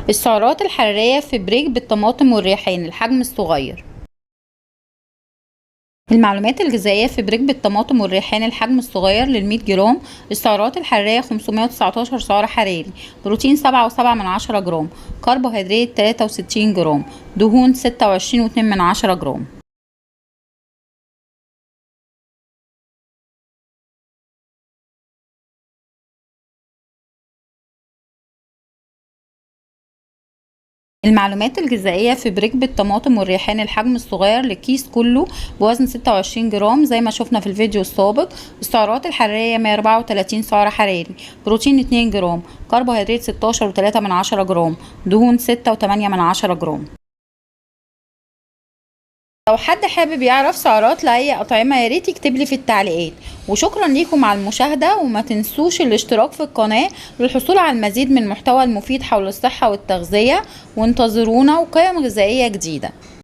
السعرات الحرارية في بريك بالطماطم والريحان الحجم الصغير. المعلومات الغذائية في بريك بالطماطم والريحان الحجم الصغير لل100 جرام. السعرات الحرارية 519 سعر حراري، بروتين 7.7 جرام، كربوهيدرات 63 جرام، دهون 26.2 جرام. المعلومات الغذائية في بريك بالطماطم والريحان الحجم الصغير للكيس كله بوزن 26 جرام زي ما شفنا في الفيديو السابق. السعرات الحرارية 134 سعر حراري، بروتين 2 جرام، كربوهيدرات 16.3 جرام، دهون 6.8 جرام. لو حد حابب يعرف سعرات لأي أطعمة ياريت يكتب لي في التعليقات. وشكرا ليكم على المشاهدة، وما تنسوش الاشتراك في القناة للحصول على المزيد من المحتوى المفيد حول الصحة والتغذية، وانتظرونا وقيم غذائية جديدة.